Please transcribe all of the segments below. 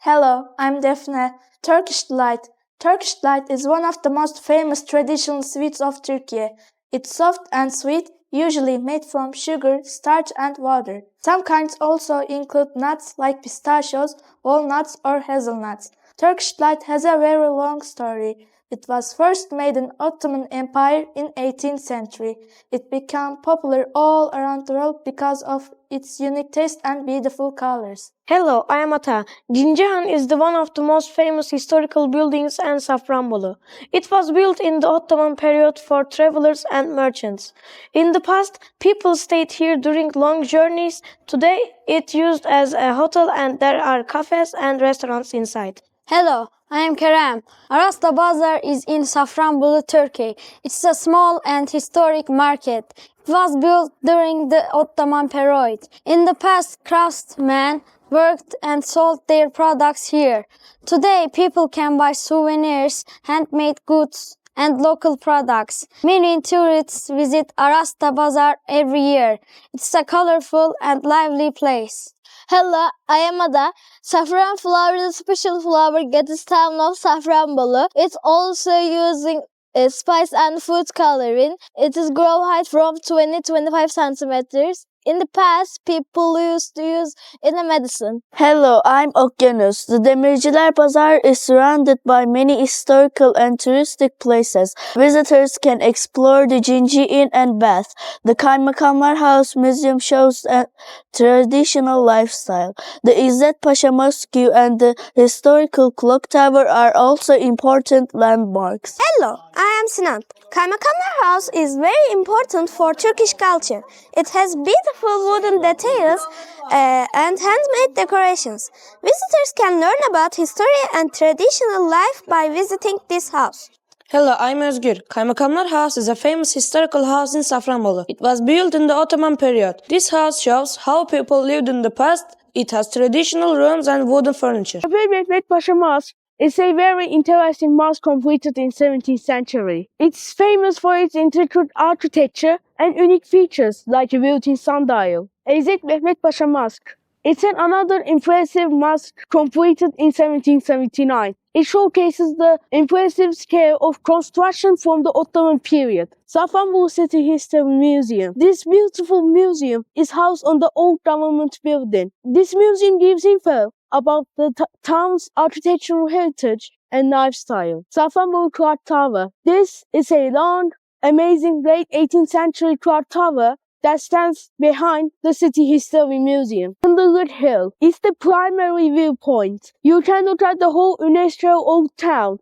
Hello, I'm Defne. Turkish delight. Turkish delight is one of the most famous traditional sweets of Turkey. It's soft and sweet, usually made from sugar, starch, and water. Some kinds also include nuts like pistachios, walnuts, or hazelnuts. Turkish delight has a very long story. It was first made in Ottoman Empire in 18th century. It became popular all around the world because of its unique taste and beautiful colors. Hello, I am Ata. Jinjihan is one of the most famous historical buildings in Safranbolu. It was built in the Ottoman period for travelers and merchants. In the past, people stayed here during long journeys. Today, it's used as a hotel and there are cafes and restaurants inside. Hello, I am Kerem. Arasta Bazaar is in Safranbolu, Turkey. It's a small and historic market. It was built during the Ottoman period. In the past, craftsmen worked and sold their products here. Today, people can buy souvenirs, handmade goods, and local products. Many tourists visit Arasta Bazaar every year. It's a colorful and lively place. Hello, I am Ada. Saffron flower is a special flower get its town of Safranbolu. It's also using spice and food coloring. It is grow height from 20-25 centimeters. In the past, people used to use it in medicine. Hello, I'm Okyanus. The Demirciler Bazaar is surrounded by many historical and touristic places. Visitors can explore the Jinji Inn and bath. The Kaymakamlar House Museum shows a traditional lifestyle. The İzzet Pasha Mosque and the historical clock tower are also important landmarks. Hello, I am Sinan. Kaymakamlar House is very important for Turkish culture. It has beautiful wooden details and handmade decorations. Visitors can learn about history and traditional life by visiting this house. Hello, I'm Özgür. Kaymakamlar House is a famous historical house in Safranbolu. It was built in the Ottoman period. This house shows how people lived in the past. It has traditional rooms and wooden furniture. Mehmet Pasha Mosque is a very interesting mosque completed in 17th century. It's famous for its intricate architecture and unique features like a built-in sundial. İzzet Mehmet Pasha Mosque. It's another impressive mosque completed in 1779. It showcases the impressive scale of construction from the Ottoman period. Safranbolu City History Museum. This beautiful museum is housed on the old government building. This museum gives info about the town's architectural heritage and lifestyle. Safranbolu Clock Tower. This is a long, amazing late 18th century clock tower that stands behind the City History Museum. Underwood Hill is the primary viewpoint. You can look at the whole UNESCO Old Town.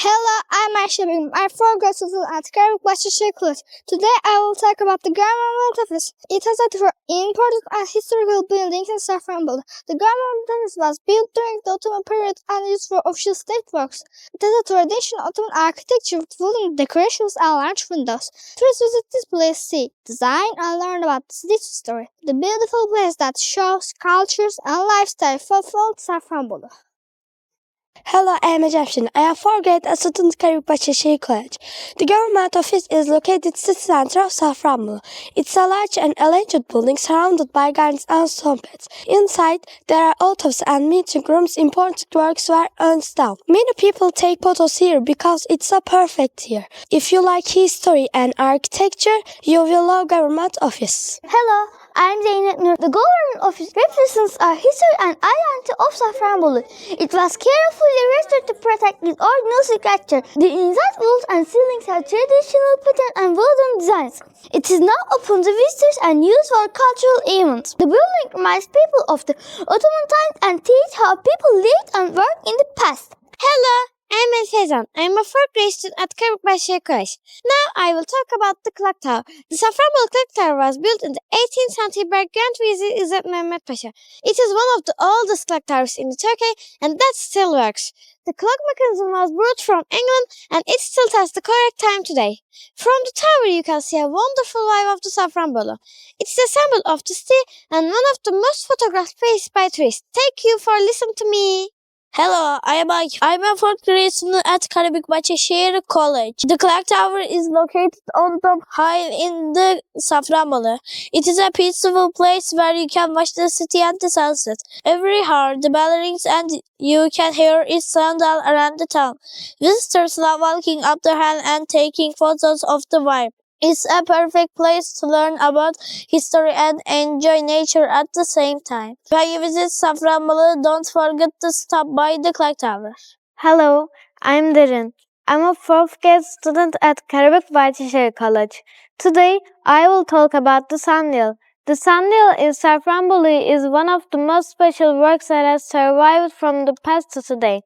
Hello, I'm Ayşe. I forgot to do at Karabakh Sheklet. Today I will talk about the government office. It has important historical buildings in Safranbolu. The government office was built during the Ottoman period and used for official state works. It has a traditional Ottoman architecture with wooden decorations and large windows. Tourists visit this place, see, design, and learn about the city's history. The beautiful place that shows cultures and lifestyle fulfilled Safranbolu. Hello, I am Egyptian. I have forgot a student Karabakh College. The government office is located in the city center of Safranbolu. It's a large and elegant building surrounded by gardens and trumpets. Inside, there are offices and meeting rooms. Important works were installed. Many people take photos here because it's a perfect here. If you like history and architecture, you will love government office. Hello, I'm Zeynep Nur. The government office represents our history and identity of Safranbolu. It was carefully restored to protect its original structure. The inside walls and ceilings have traditional pattern and wooden designs. It is now open to visitors and used for cultural events. The building reminds people of the Ottoman times and teaches how people lived and worked in the past. Hello, I'm El Fezan. I'm a fourth grade student at Karabakh College. Now I will talk about the clock tower. The Safranbolu clock tower was built in the 18th century by Grand Vizier İzzet Mehmet Pasha. It is one of the oldest clock towers in Turkey and that still works. The clock mechanism was brought from England and it still tells the correct time today. From the tower you can see a wonderful view of the Safranbolu. It's the symbol of the city and one of the most photographed places by tourists. Thank you for listening to me. Hello, I'm a fourth grade student at Karabükbaşehir College. The clock tower is located on top high in the Safranbolu. It is a peaceful place where you can watch the city and the sunset. Every hour, the bell rings and you can hear it sound all around the town. Visitors love walking up the hill and taking photos of the vibe. It's a perfect place to learn about history and enjoy nature at the same time. When you visit Safranbolu, don't forget to stop by the clock tower. Hello, I'm Darren. I'm a fourth grade student at Karabükbaşehir College. Today, I will talk about the sundial. The sundial in Safranbolu is one of the most special works that has survived from the past to today.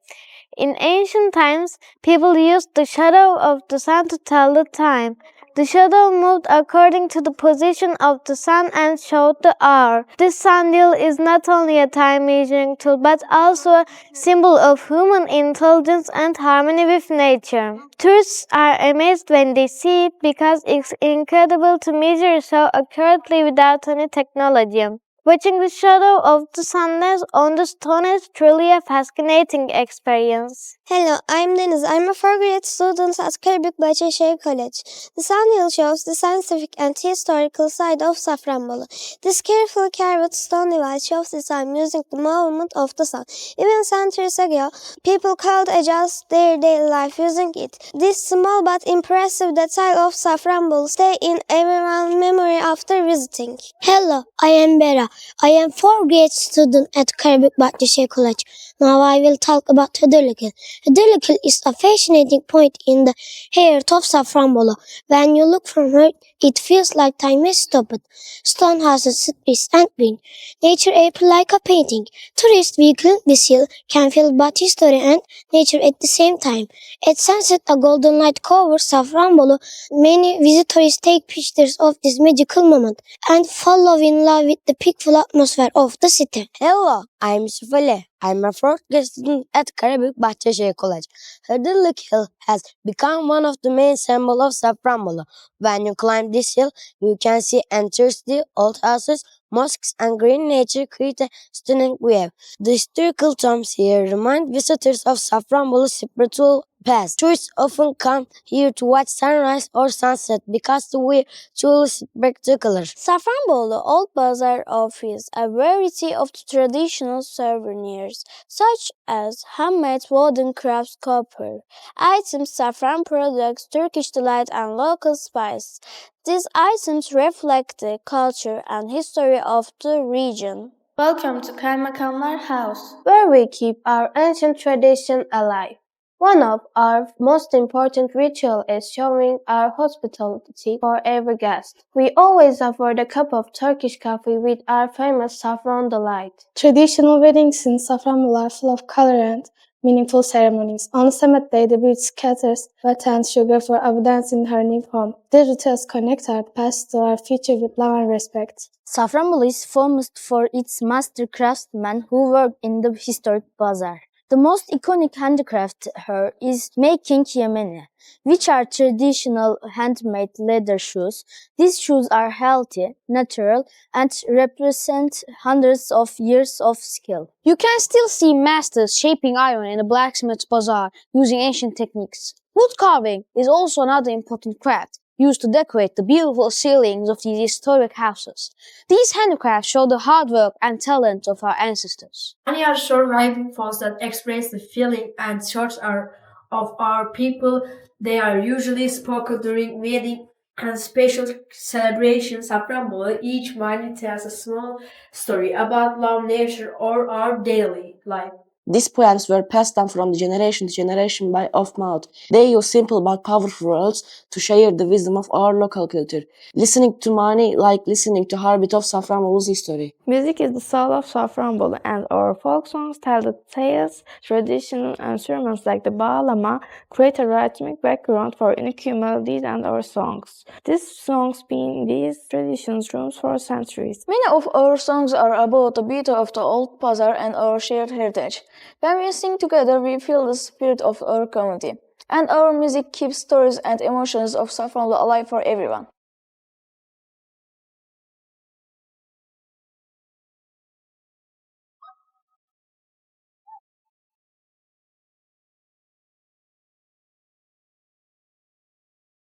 In ancient times, people used the shadow of the sun to tell the time. The shadow moved according to the position of the sun and showed the hour. This sundial is not only a time measuring tool but also a symbol of human intelligence and harmony with nature. Tourists are amazed when they see it because it's incredible to measure so accurately without any technology. Watching the shadow of the sunrise on the stone is truly a fascinating experience. Hello, I'm Deniz. I'm a fourth grade student at Karabükbaşehir College. The sundial shows the scientific and historical side of Safranbolu. This carefully carved stone device shows the time using the movement of the sun. Even centuries ago, people could adjust their daily life using it. This small but impressive detail of Safranbolu stay in everyone's memory after visiting. Hello, I am Bera. I am fourth grade student at Karabükbaşehir College. Now I will talk about Hıdırlıkıl. Hıdırlıkıl is a fascinating point in the heart of Safranbolu. When you look from here, it feels like time has stopped. Stone houses, streets and green. Nature appears like a painting. Tourists visiting this hill can feel both history and nature at the same time. At sunset, a golden light covers Safranbolu. Many visitors take pictures of this magical moment and fall in love with the peaceful atmosphere of the city. Hello, I'm Yusuf Ali. I'm a fourth grade student at Karabükbaşehir College. Hıdırlıkıl has become one of the main symbols of Safranbolu. When you climb this hill, you can see enthusiastic old houses, mosques, and green nature create a stunning view. The historical tombs here remind visitors of Safranbolu's spiritual past. Tourists often come here to watch sunrise or sunset because the view is truly spectacular. Safranbolu Old Bazaar offers a variety of traditional souvenirs, such as handmade wooden crafts, copper items, saffron products, Turkish delight, and local spices. These items reflect the culture and history of the region. Welcome to Kaymakamlar House, where we keep our ancient tradition alive. One of our most important rituals is showing our hospitality for every guest. We always offer a cup of Turkish coffee with our famous saffron delight. Traditional weddings in Safranbolu are full of color and meaningful ceremonies. On the seventh day, the bride scatters butter and sugar for abundance in her new home. These rituals connect our past to our future with love and respect. Safranbolu is famous for its master craftsmen who work in the historic bazaar. The most iconic handicraft here is making yemeni, which are traditional handmade leather shoes. These shoes are healthy, natural, and represent hundreds of years of skill. You can still see masters shaping iron in the blacksmith's bazaar using ancient techniques. Wood carving is also another important craft used to decorate the beautiful ceilings of these historic houses. These handicrafts show the hard work and talent of our ancestors. Many are short writing poems that express the feeling and thoughts of our people. They are usually spoken during wedding and special celebrations. Safranbolu, each minute tells a small story about love, nature, or our daily life. These poems were passed down from generation to generation by off mouth. They use simple but powerful words to share the wisdom of our local culture. Listening to Mani like listening to heartbeat of Safranbolu's history. Music is the soul of Safranbolu, and our folk songs tell the tales, traditional instruments like the bağlama create a rhythmic background for unique melodies and our songs. These songs been these traditions rooms for centuries. Many of our songs are about the beauty of the old bazaar and our shared heritage. When we sing together, we feel the spirit of our community, and our music keeps stories and emotions of Safranbolu alive for everyone.